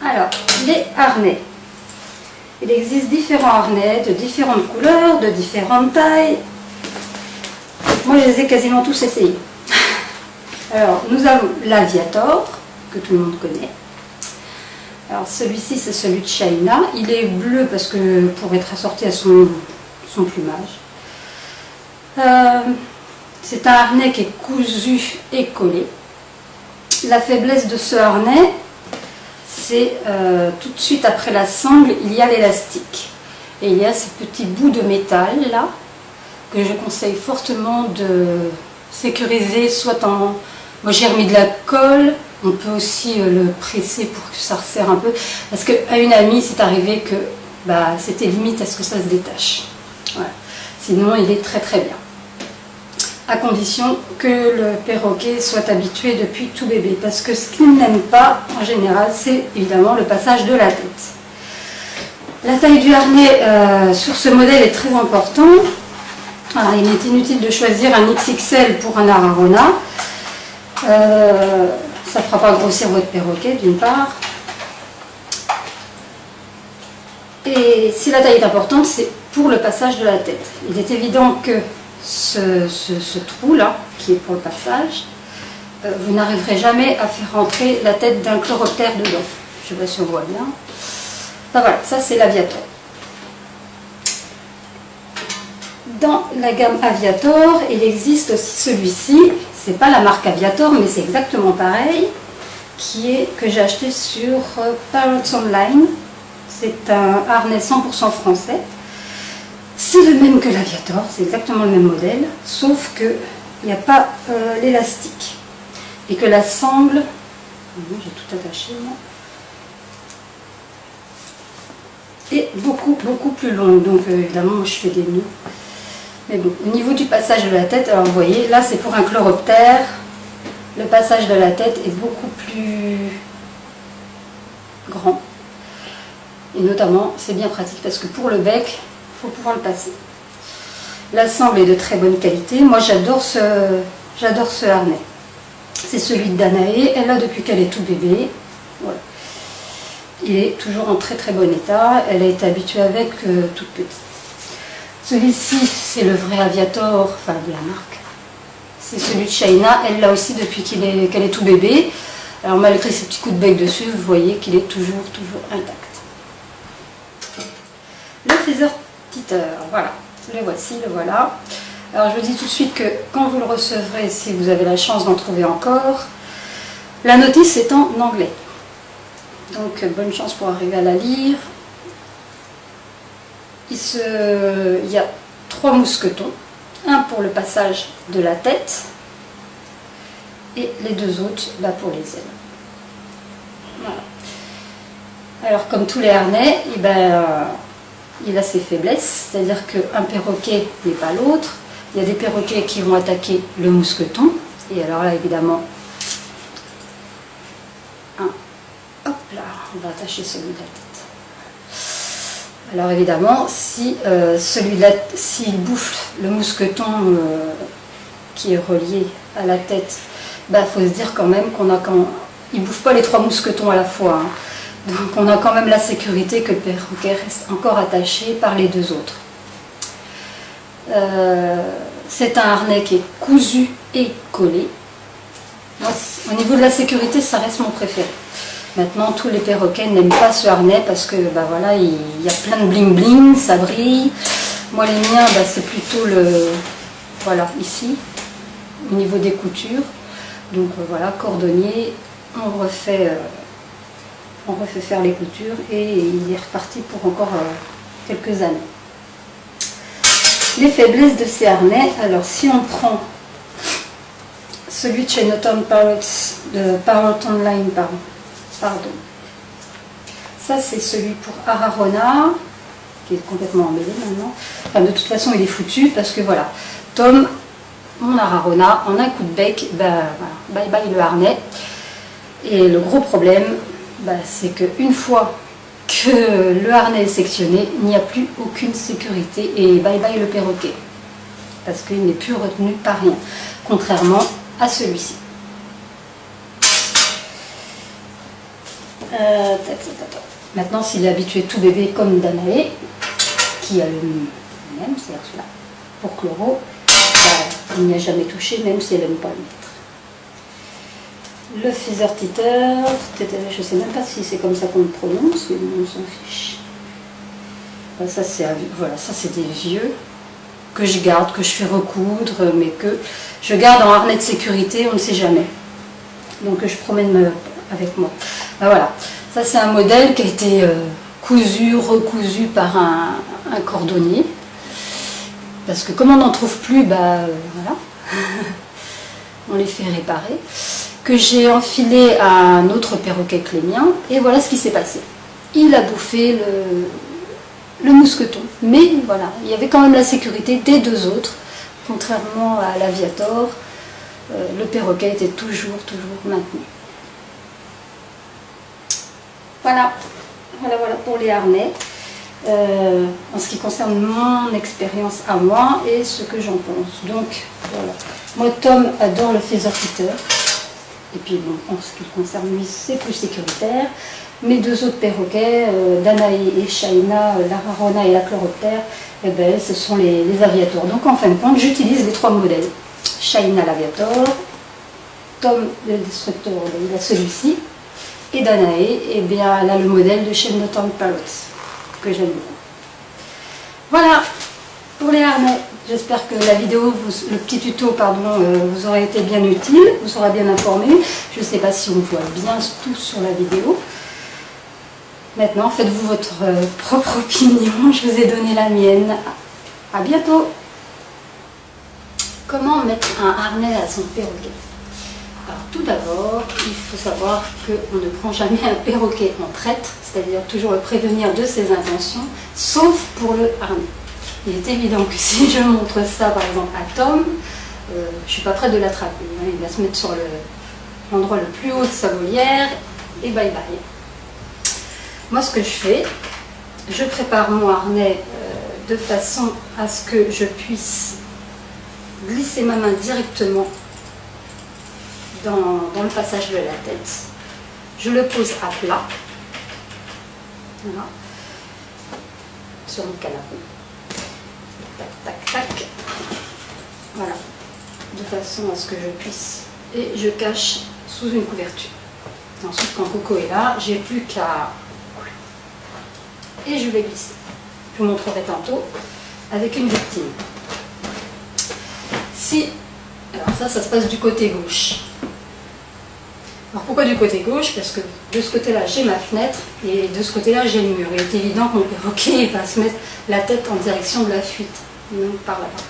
Alors, les harnais. Il existe différents harnais de différentes couleurs, de différentes tailles. Moi, je les ai quasiment tous essayés. Alors, nous avons l'Aviator, que tout le monde connaît. Alors, celui-ci, c'est celui de China. Il est bleu parce que pour être assorti à son plumage. C'est un harnais qui est cousu et collé. La faiblesse de ce harnais, c'est tout de suite après la sangle, il y a l'élastique. Et il y a ces petits bouts de métal là, que je conseille fortement de sécuriser, soit en... Moi j'ai remis de la colle, on peut aussi le presser pour que ça resserre un peu. Parce qu'à une amie, c'est arrivé que c'était limite à ce que ça se détache. Voilà. Sinon, il est très très bien. À condition que le perroquet soit habitué depuis tout bébé. Parce que ce qu'il n'aime pas, en général, c'est évidemment le passage de la tête. La taille du harnais sur ce modèle est très importante. Alors, il est inutile de choisir un XXL pour un Ararona. Ça ne fera pas grossir votre perroquet, d'une part. Et si la taille est importante, c'est pour le passage de la tête. Il est évident que ce trou-là, qui est pour le passage, vous n'arriverez jamais à faire rentrer la tête d'un chloroptère dedans. Je ne sais pas si on voit bien. Ben voilà, ça c'est l'Aviator. Dans la gamme Aviator, il existe aussi celui-ci. C'est pas la marque Aviator, mais c'est exactement pareil, que j'ai acheté sur Parrots Online. C'est un harnais 100% français. C'est le même que l'Aviator, c'est exactement le même modèle, sauf qu'il n'y a pas l'élastique. Et que la sangle, j'ai tout attaché moi, est beaucoup plus longue. Donc évidemment, je fais des nœuds. Mais bon, au niveau du passage de la tête, alors vous voyez, là c'est pour un chloroptère. Le passage de la tête est beaucoup plus grand. Et notamment, c'est bien pratique parce que pour le bec, il faut pouvoir le passer. La sangle est de très bonne qualité. Moi, j'adore ce harnais. C'est celui de Danae. Elle l'a depuis qu'elle est tout bébé. Voilà. Il est toujours en très bon état. Elle a été habituée avec toute petite. Celui-ci, c'est le vrai Aviator, enfin de la marque. C'est celui de China. Elle l'a aussi depuis qu'elle est tout bébé. Alors malgré ces petits coups de bec dessus, vous voyez qu'il est toujours intact. Le Feather Titter, voilà, le voici, le voilà. Alors je vous dis tout de suite que quand vous le recevrez, si vous avez la chance d'en trouver encore, la notice est en anglais. Donc bonne chance pour arriver à la lire. Il y a 3 mousquetons, un pour le passage de la tête et les 2 autres pour les ailes. Voilà. Alors comme tous les harnais, il a ses faiblesses, c'est-à-dire qu'un perroquet n'est pas l'autre. Il y a des perroquets qui vont attaquer le mousqueton. Et alors là, évidemment, hop là, on va attacher celui de la tête. Alors évidemment, si s'il bouffe le mousqueton qui est relié à la tête, il faut se dire quand même il ne bouffe pas les 3 mousquetons à la fois. Hein. Donc on a quand même la sécurité que le perroquet reste encore attaché par les 2 autres. C'est un harnais qui est cousu et collé. Moi, au niveau de la sécurité, ça reste mon préféré. Maintenant, tous les perroquets n'aiment pas ce harnais parce que voilà, il y a plein de bling bling, ça brille. Moi les miens, c'est plutôt voilà, ici, au niveau des coutures. Donc voilà, cordonnier, on refait faire les coutures et il est reparti pour encore quelques années. Les faiblesses de ces harnais, alors si on prend celui de chez Norton Parrots, de Parrot Online, pardon. Ça c'est celui pour Ararona, qui est complètement emmêlé maintenant. Enfin, de toute façon il est foutu parce que voilà, Tom, mon Ararona, en un coup de bec, voilà, bye bye le harnais. Et le gros problème, c'est qu'une fois que le harnais est sectionné, il n'y a plus aucune sécurité et bye bye le perroquet. Parce qu'il n'est plus retenu par rien, contrairement à celui-ci. Maintenant, s'il est habitué tout bébé comme Danae, qui a le même, c'est-à-dire celui-là, pour Chloro, il n'y a jamais touché, même si elle n'aime pas le mettre. Le Feather Titer, je ne sais même pas si c'est comme ça qu'on le prononce, mais on s'en fiche. Ça, c'est des vieux que je garde, que je fais recoudre, mais que je garde en harnais de sécurité, on ne sait jamais. Donc je promène avec moi. Ben voilà, ça c'est un modèle qui a été cousu, recousu par un cordonnier. Parce que comme on n'en trouve plus, voilà, on les fait réparer. Que j'ai enfilé à un autre perroquet que les miens, et voilà ce qui s'est passé. Il a bouffé le mousqueton. Mais voilà, il y avait quand même la sécurité des deux autres, contrairement à l'aviator. Le perroquet était toujours maintenu. Voilà pour les harnais. En ce qui concerne mon expérience à moi et ce que j'en pense. Donc voilà. Moi, Tom adore le Feather Titer. Et puis bon, en ce qui le concerne lui, c'est plus sécuritaire. Mes deux autres perroquets, Danae et Shaina, l'Ararona et la Chloroptère, eh ben, ce sont les aviators. Donc en fin de compte, j'utilise les trois modèles. Shaina l'aviator, Tom le destructeur, il a celui-ci, et Danae, eh bien, elle a le modèle de chez Northern Parrots, que j'aime beaucoup. Voilà pour les harnais. J'espère que la vidéo, le petit tuto, vous aura été bien utile, vous aura bien informé. Je ne sais pas si on voit bien tout sur la vidéo. Maintenant, faites-vous votre propre opinion. Je vous ai donné la mienne. À bientôt. Comment mettre un harnais à son perroquet? Alors tout d'abord, il faut savoir qu'on ne prend jamais un perroquet en traître, c'est-à-dire toujours le prévenir de ses intentions, sauf pour le harnais. Il est évident que si je montre ça par exemple à Tom, je ne suis pas prête de l'attraper. Il va se mettre sur l'endroit le plus haut de sa volière et bye bye. Moi ce que je fais, je prépare mon harnais de façon à ce que je puisse glisser ma main directement dans le passage de la tête. Je le pose à plat, voilà, sur mon canapé. Tac, tac, tac. Voilà, de façon à ce que je puisse. Et je cache sous une couverture. Ensuite, quand Coco est là, j'ai plus qu'à... Et je vais glisser. Je vous montrerai tantôt avec une victime. Alors ça se passe du côté gauche. Alors pourquoi du côté gauche? Parce que de ce côté-là, j'ai ma fenêtre et de ce côté-là, j'ai le mur. Il est évident que mon perroquet va se mettre la tête en direction de la fuite, donc par là-bas.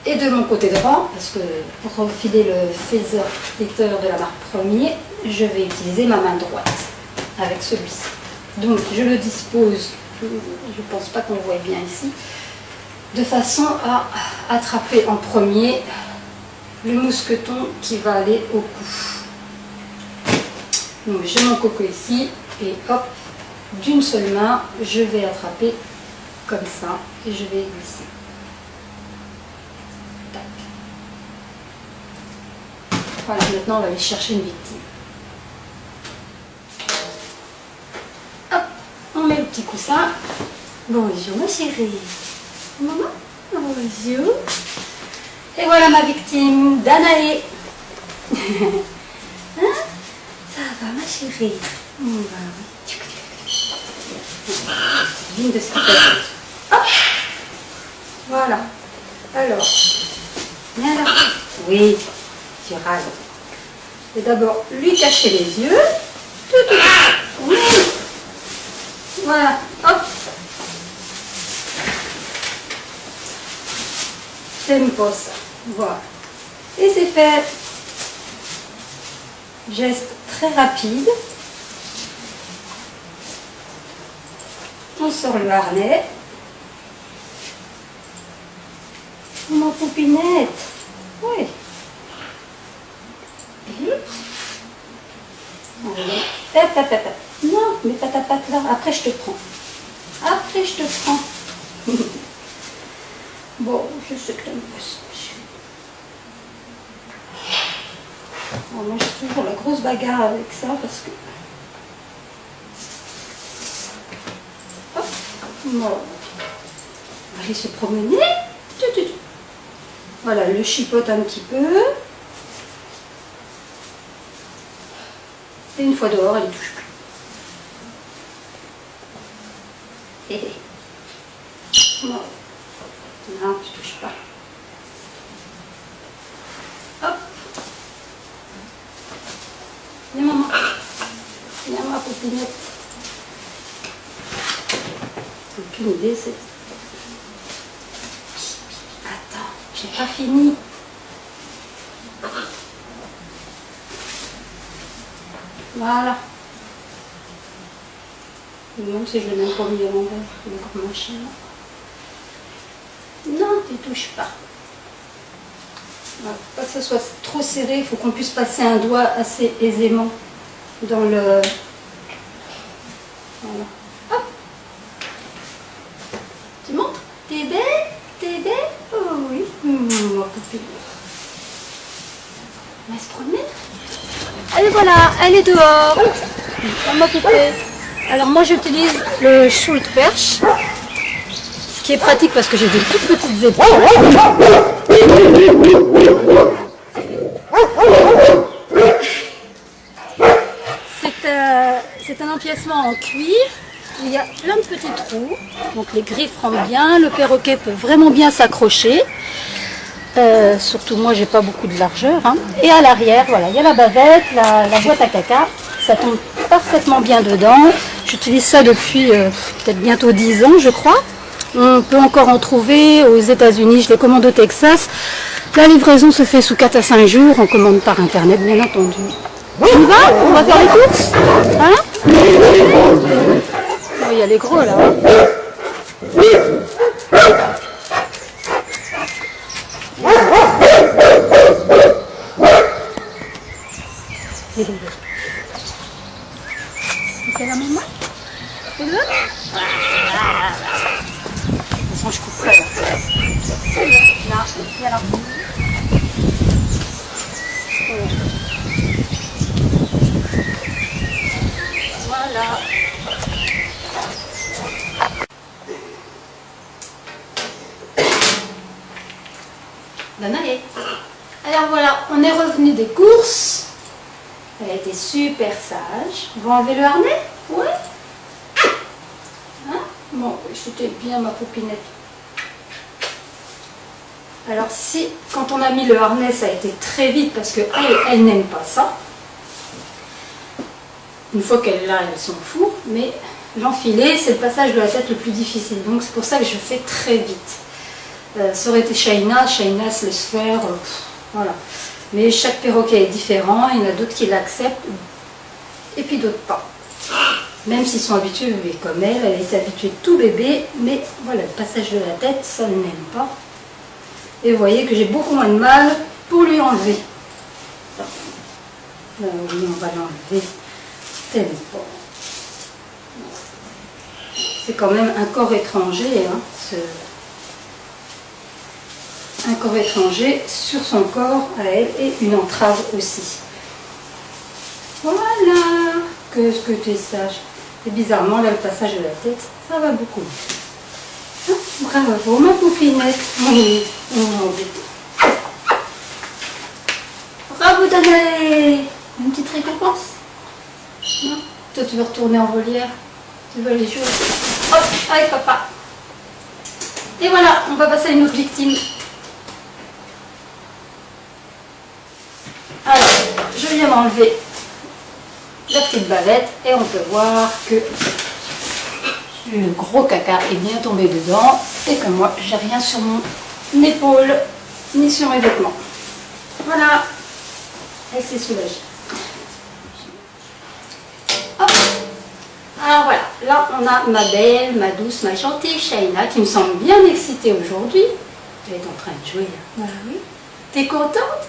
Et de mon côté droit, parce que pour enfiler le Feather Titer de la marque Premier, je vais utiliser ma main droite avec celui-ci. Donc je le dispose, je ne pense pas qu'on le voit bien ici, de façon à attraper en premier le mousqueton qui va aller au cou. Donc j'ai mon coco ici et hop, d'une seule main, je vais attraper comme ça et je vais glisser. Tac. Voilà, maintenant on va aller chercher une victime. Hop, on met le petit coussin. Bonjour ma chérie. Maman, bonjour. Et voilà ma victime, Danae. Hein? Ça va ma chérie? Viens de ce qui hop. Voilà. Alors, viens là. Oui, tu râles. Et d'abord, lui cacher les yeux. Oui. Voilà, hop. J'aime pas ça. Voilà. Et c'est fait. Geste très rapide. On sort le harnais. Ma poupinette. Oui. Non, mets pas ta patte là. Après, je te prends. Après, je te prends. Bon, je sais que t'aimes pas ça. Bon, moi, je suis toujours la grosse bagarre avec ça parce que Bon. On va aller se promener. Voilà, le chipote un petit peu. Et une fois dehors, elle ne touche plus. Hé hé. Non, non, tu touches pas. Hop. Viens maman. Viens ma poupinette. Aucune idée, c'est... Attends, j'ai pas fini. Voilà. Non, si je l'ai même pas mis à l'envers, il est comme machin. Non, tu touches pas. Voilà, pas que ce soit trop serré, il faut qu'on puisse passer un doigt assez aisément dans le... Voilà. Hop. Tu montres? T'es belle? T'es belle? Oh oui. Ma poupée. On va se promener. Allez voilà, elle est dehors. Ma poupée. Alors moi j'utilise le Schult perche. Ce qui est pratique parce que j'ai des toutes petites épaules. C'est un empiècement en cuir. Il y a plein de petits trous. Donc les griffes rentrent bien. Le perroquet peut vraiment bien s'accrocher. Surtout moi j'ai pas beaucoup de largeur. Hein. Et à l'arrière, voilà, il y a la bavette, la boîte à caca. Ça tombe parfaitement bien dedans. J'utilise ça depuis peut-être bientôt 10 ans je crois. On peut encore en trouver aux États-Unis, je les commande au Texas. La livraison se fait sous 4 à 5 jours, on commande par internet bien entendu. On y va? On va faire les courses? Hein? Oh, il y a les gros là. C'est la maman? C'est le? Je couperai là. Là, il y a la roue. Voilà. Bonne année. Alors voilà, on est revenu des courses. Elle a été super sage. On va enlever le harnais? Ouais. Hein? Bon, c'était bien ma poupinette. Alors si, quand on a mis le harnais, ça a été très vite parce qu'elle n'aime pas ça. Une fois qu'elle l'a, elle s'en fout. Mais l'enfiler, c'est le passage de la tête le plus difficile. Donc c'est pour ça que je fais très vite. Ça aurait été Shaina se laisse faire. Voilà. Mais chaque perroquet est différent. Il y en a d'autres qui l'acceptent et puis d'autres pas. Même s'ils sont habitués, comme elle a été habituée tout bébé. Mais voilà, le passage de la tête, ça ne l'aime pas. Et vous voyez que j'ai beaucoup moins de mal pour lui enlever. Oui, on va l'enlever. T'aimes pas. C'est quand même un corps étranger. Hein, un corps étranger sur son corps à elle et une entrave aussi. Voilà. Qu'est-ce que tu es sage. Et bizarrement, là, le passage de la tête, ça va beaucoup. Bravo, ma poupinette. Oui, bravo, Danae. Une petite récompense. Non? Toi, tu veux retourner en volière. Tu veux aller jouer. Hop, avec papa. Et voilà, on va passer à une autre victime. Alors, je viens m'enlever la petite bavette et on peut voir que le gros caca est bien tombé dedans et que moi j'ai rien sur mon épaule ni sur mes vêtements. Voilà, elle s'est soulagée. Hop. Alors voilà, là on a ma belle, ma douce, ma gentille Shaina qui me semble bien excitée aujourd'hui. Elle est en train de jouer. Ah oui. T'es contente?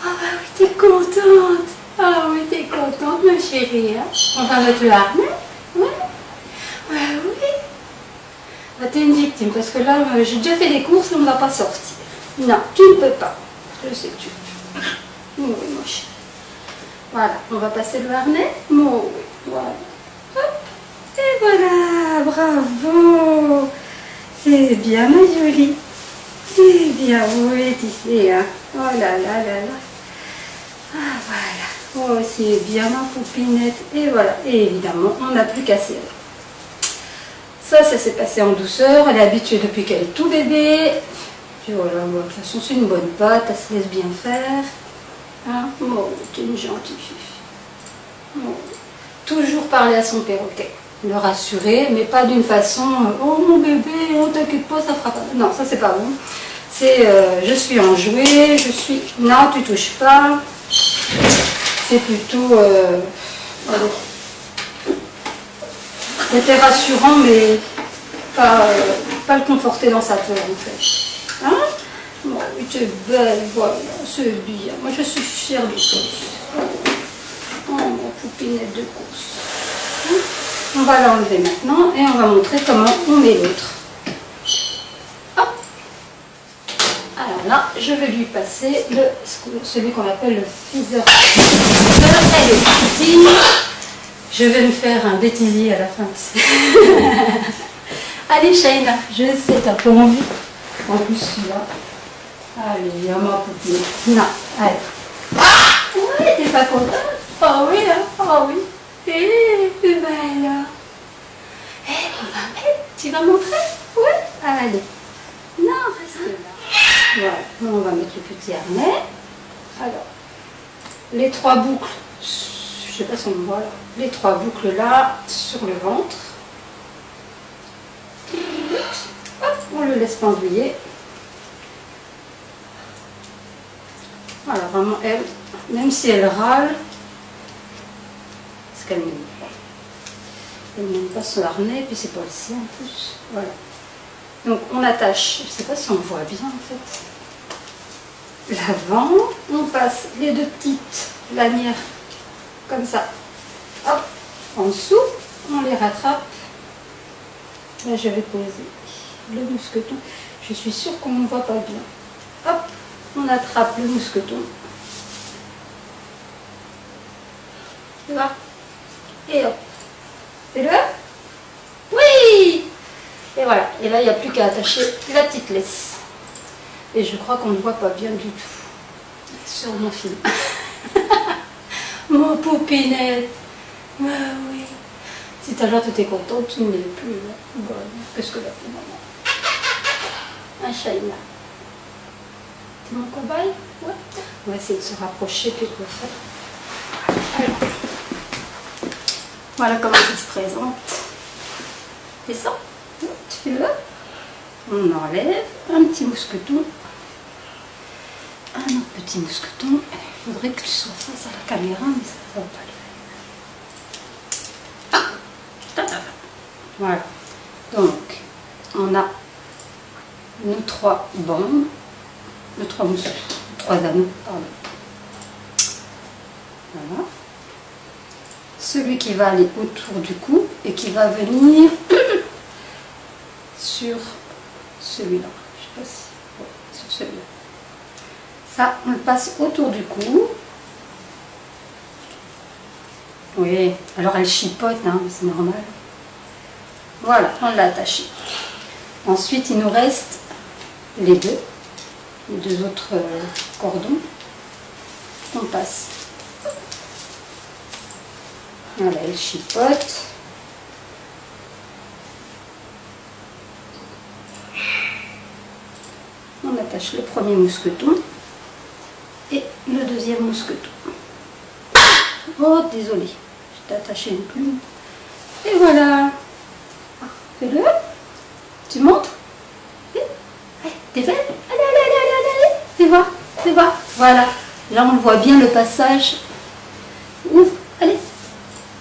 Ah bah oui, t'es contente. Ah oui, t'es contente ma chérie. Hein? On va mettre le harnais? Ouais. Ouais, oui. Bah, t'es une victime parce que là, j'ai déjà fait des courses et on ne va pas sortir. Non, tu ne peux pas. Je sais que tu peux. Oui, mon chéri. Voilà, on va passer le harnais. Oui, voilà. Hop. Et voilà, bravo. C'est bien, ma jolie. C'est bien, oui, tu sais, hein. Oh là là là là. Ah, voilà. Oh, c'est bien, ma poupinette. Et voilà. Et évidemment, on n'a plus qu'à serrer. Ça s'est passé en douceur. Elle est habituée depuis qu'elle est tout bébé. Puis voilà, bon, de toute façon, c'est une bonne pâte. Elle se laisse bien faire. Hein? Oh, t'es une gentille fille. Oh. Toujours parler à son perroquet. Le rassurer, mais pas d'une façon oh mon bébé, oh t'inquiète pas, ça fera pas. Non, ça c'est pas bon. C'est je suis enjouée, je suis. Non, tu touches pas. C'est plutôt. C'était rassurant, mais pas le conforter dans sa peur en fait. Hein? Bon, tu es belle, voilà, c'est bien. Moi je suis fière de toi. Oh, ma poupinette de course. Hein? On va l'enlever maintenant et on va montrer comment on met l'autre. Hop. Alors là, je vais lui passer celui qu'on appelle le Feather. Elle est partie. Je vais me faire un bêtisier à la fin. Allez, Shaina, je sais, t'as pas envie. En plus, celui-là. Allez, il y a ma poupée. Non, allez. Ah ouais, t'es pas contente? Oh oui, hein? Oh oui. Eh, ben là. Eh, on va mettre. Tu vas montrer? Ouais. Allez. Non, reste là. Voilà. On va mettre le petit harnais. Alors, les 3 boucles. Je sais pas si on me voit là. Les 3 boucles là sur le ventre. Hop, on le laisse pendouiller. Voilà, vraiment elle, même si elle râle, parce qu'elle n'aime pas. Elle n'aime pas son harnais, puis c'est pas le sien en plus. Voilà. Donc on attache, je sais pas si on voit bien en fait. L'avant, on passe les 2 petites lanières comme ça. Hop, en dessous, on les rattrape. Là je vais poser le mousqueton. Je suis sûre qu'on ne voit pas bien. Hop, on attrape le mousqueton. Tu vois? Et hop. Fais-le. Oui! Et voilà. Et là, il n'y a plus qu'à attacher la petite laisse. Et je crois qu'on ne voit pas bien du tout sur mon film. Mon poupinette. Ah oui. Si tout à l'heure tu étais contente, tu ne l'es plus. Bon, qu'est-ce que là pour maman? Un Shaina. C'est mon cobaye? Ouais. On va essayer de se rapprocher puis de le faire. Alors. Voilà comment il se présente. Et ça, tu fais le. On enlève un petit mousqueton. Un autre petit mousqueton. Il faudrait que tu sois face à la caméra, mais ça ne va pas le faire. Voilà. Donc, on a nos 3 bandes, nos 3 mousquetons, 3 anneaux, pardon. Voilà. Celui qui va aller autour du cou et qui va venir sur celui-là. Je ne sais pas si. Ouais, sur celui-là. Ça, on le passe autour du cou. Oui, alors elle chipote, hein, c'est normal. Voilà, on l'a attaché. Ensuite, il nous reste les 2 autres cordons qu'on passe. Voilà, elle chipote. On attache le premier mousqueton et le deuxième mousqueton. Oh, désolé, je t'ai attaché une plume. Et voilà. Fais-le. Tu montres. T'es belle. Allez. Fais voir. Voilà. Là, on voit bien le passage. Ouvre. Allez.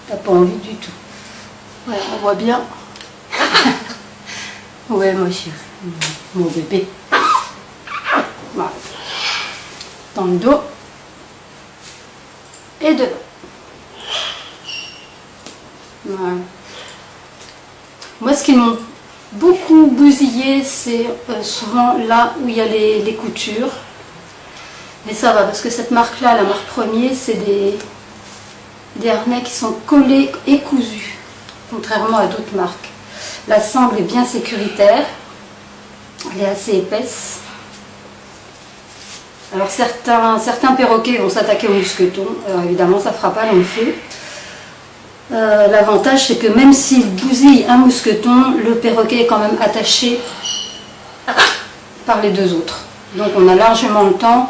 T'as pas envie du tout. Voilà, on voit bien. Ouais, mon chéri. Mon bébé. Voilà. Dans le dos. Et devant. Voilà. Moi, ce qui m'ont beaucoup bousillé, c'est souvent là où il y a les coutures. Mais ça va, parce que cette marque-là, la marque Premier, c'est des harnais qui sont collés et cousus, contrairement à d'autres marques. La sangle est bien sécuritaire. Elle est assez épaisse. Alors certains perroquets vont s'attaquer au mousqueton. Alors évidemment, ça ne fera pas long feu. L'avantage, c'est que même s'il bousille un mousqueton, le perroquet est quand même attaché par les deux autres. Donc on a largement le temps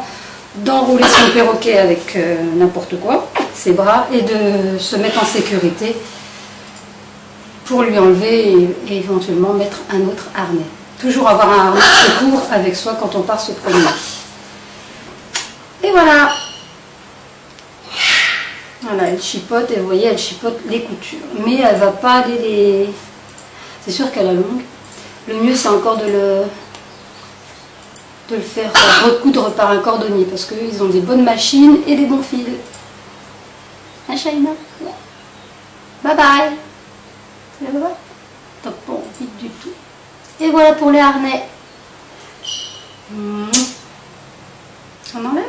d'enrouler son perroquet avec n'importe quoi, ses bras, et de se mettre en sécurité pour lui enlever et éventuellement mettre un autre harnais. Toujours avoir un harnais de secours avec soi quand on part se promener. Et voilà. Voilà, elle chipote, et vous voyez, elle chipote les coutures. Mais elle va pas aller les... C'est sûr qu'elle a longue. Le mieux, c'est encore de le faire recoudre par un cordonnier, parce qu'ils ont des bonnes machines et des bons fils. Hein, Shaina? Bye bye. Bye bye. T'as pas envie du tout. Et voilà pour les harnais. On enlève.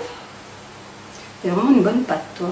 C'est vraiment une bonne patte, toi.